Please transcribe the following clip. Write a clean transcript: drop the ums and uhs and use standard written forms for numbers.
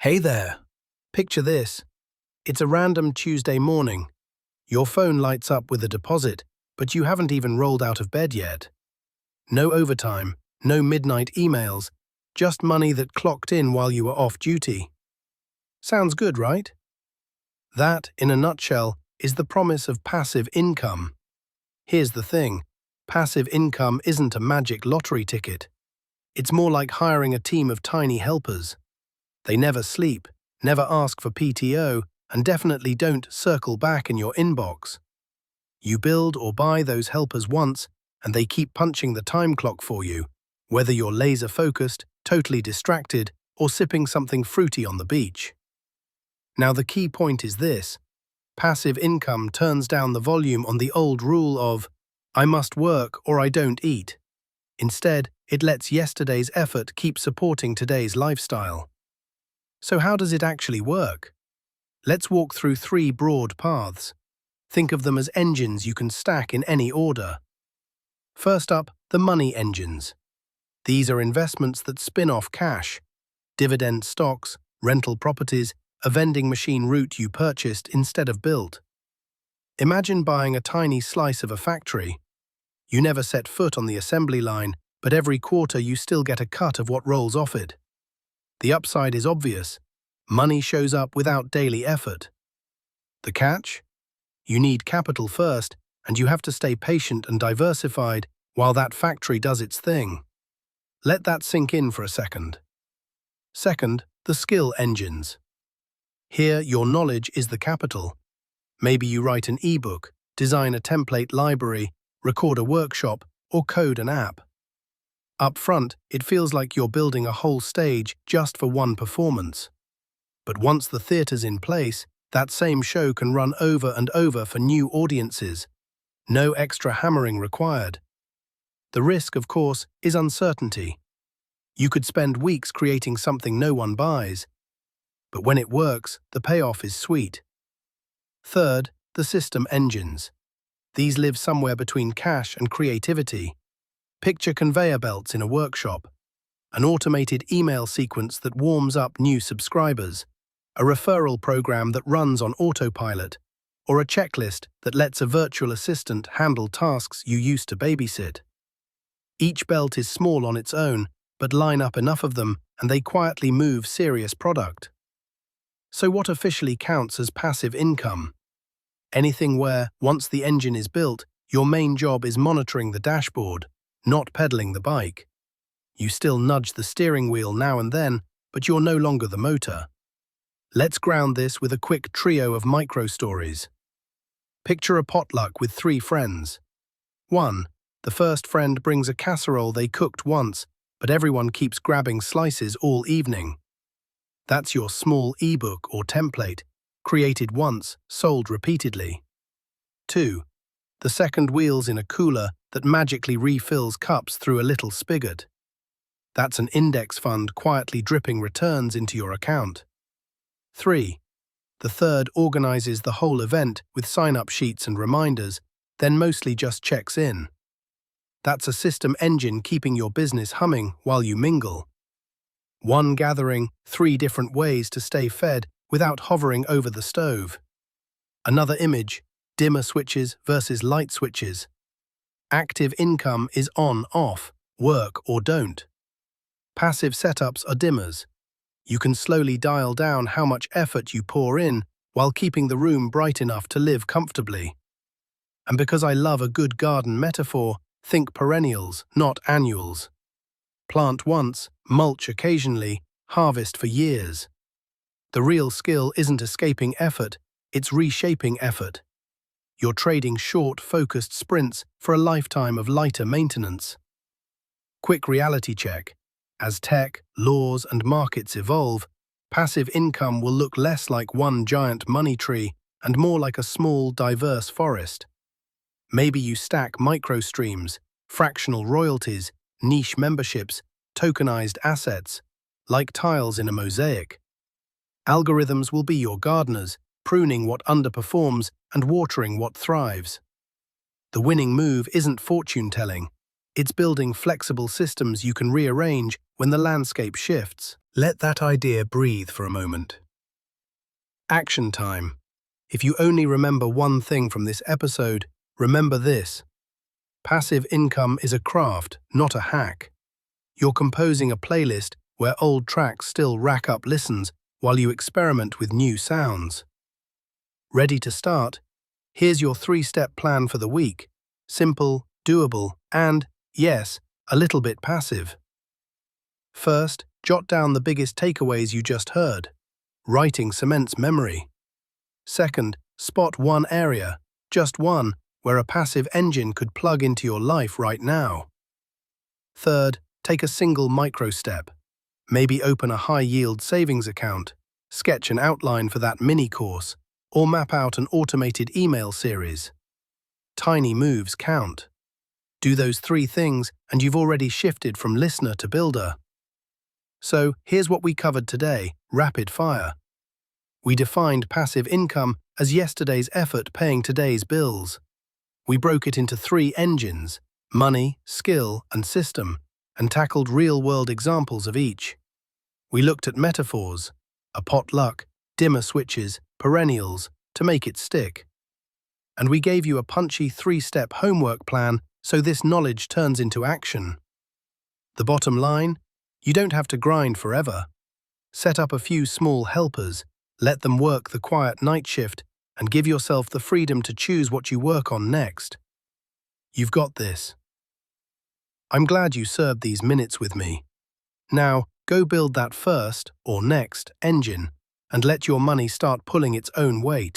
Hey there. Picture this. It's a random Tuesday morning. Your phone lights up with a deposit, but you haven't even rolled out of bed yet. No overtime, no midnight emails, just money that clocked in while you were off duty. Sounds good, right? That, in a nutshell, is the promise of passive income. Here's the thing. Passive income isn't a magic lottery ticket. It's more like hiring a team of tiny helpers. They never sleep, never ask for PTO, and definitely don't circle back in your inbox. You build or buy those helpers once, and they keep punching the time clock for you, whether you're laser-focused, totally distracted, or sipping something fruity on the beach. Now the key point is this. Passive income turns down the volume on the old rule of, I must work or I don't eat. Instead, it lets yesterday's effort keep supporting today's lifestyle. So how does it actually work? Let's walk through three broad paths. Think of them as engines you can stack in any order. First up, the money engines. These are investments that spin off cash. Dividend stocks, rental properties, a vending machine route you purchased instead of built. Imagine buying a tiny slice of a factory. You never set foot on the assembly line, but every quarter you still get a cut of what rolls off it. The upside is obvious. Money shows up without daily effort. The catch? You need capital first, and you have to stay patient and diversified while that factory does its thing. Let that sink in for a second. Second, the skill engines. Here, your knowledge is the capital. Maybe you write an ebook, design a template library, record a workshop, or code an app. Up front, it feels like you're building a whole stage just for one performance. But once the theatre's in place, that same show can run over and over for new audiences. No extra hammering required. The risk, of course, is uncertainty. You could spend weeks creating something no one buys. But when it works, the payoff is sweet. Third, the system engines. These live somewhere between cash and creativity. Picture conveyor belts in a workshop, an automated email sequence that warms up new subscribers, a referral program that runs on autopilot, or a checklist that lets a virtual assistant handle tasks you used to babysit. Each belt is small on its own, but line up enough of them and they quietly move serious product. So what officially counts as passive income? Anything where, once the engine is built, your main job is monitoring the dashboard, not pedaling the bike. You still nudge the steering wheel now and then, but you're no longer the motor. Let's ground this with a quick trio of micro-stories. Picture a potluck with three friends. 1. The first friend brings a casserole they cooked once, but everyone keeps grabbing slices all evening. That's your small ebook or template, created once, sold repeatedly. 2. The second wheel's in a cooler that magically refills cups through a little spigot. That's an index fund quietly dripping returns into your account. 3. The third organizes the whole event with sign-up sheets and reminders, then mostly just checks in. That's a system engine keeping your business humming while you mingle. One gathering, 3 different ways to stay fed without hovering over the stove. Another image, dimmer switches versus light switches. Active income is on-off, work or don't. Passive setups are dimmers. You can slowly dial down how much effort you pour in while keeping the room bright enough to live comfortably. And because I love a good garden metaphor, think perennials, not annuals. Plant once, mulch occasionally, harvest for years. The real skill isn't escaping effort, it's reshaping effort. You're trading short, focused sprints for a lifetime of lighter maintenance. Quick reality check. As tech, laws, and markets evolve, passive income will look less like one giant money tree and more like a small, diverse forest. Maybe you stack micro-streams, fractional royalties, niche memberships, tokenized assets, like tiles in a mosaic. Algorithms will be your gardeners, pruning what underperforms and watering what thrives. The winning move isn't fortune-telling. It's building flexible systems you can rearrange when the landscape shifts. Let that idea breathe for a moment. Action time. If you only remember one thing from this episode, remember this. Passive income is a craft, not a hack. You're composing a playlist where old tracks still rack up listens while you experiment with new sounds. Ready to start? Here's your 3-step plan for the week. Simple, doable, and, yes, a little bit passive. First, jot down the biggest takeaways you just heard. Writing cements memory. Second, spot one area, just one, where a passive engine could plug into your life right now. Third, take a single micro-step. Maybe open a high-yield savings account, sketch an outline for that mini-course, or map out an automated email series. Tiny moves count. Do those 3 things and you've already shifted from listener to builder. So here's what we covered today, rapid fire. We defined passive income as yesterday's effort paying today's bills. We broke it into 3 engines, money, skill, and system, and tackled real-world examples of each. We looked at metaphors, a potluck, dimmer switches, perennials, to make it stick. And we gave you a punchy 3-step homework plan so this knowledge turns into action. The bottom line? You don't have to grind forever. Set up a few small helpers, let them work the quiet night shift, and give yourself the freedom to choose what you work on next. You've got this. I'm glad you served these minutes with me. Now, go build that first, or next, engine, and let your money start pulling its own weight.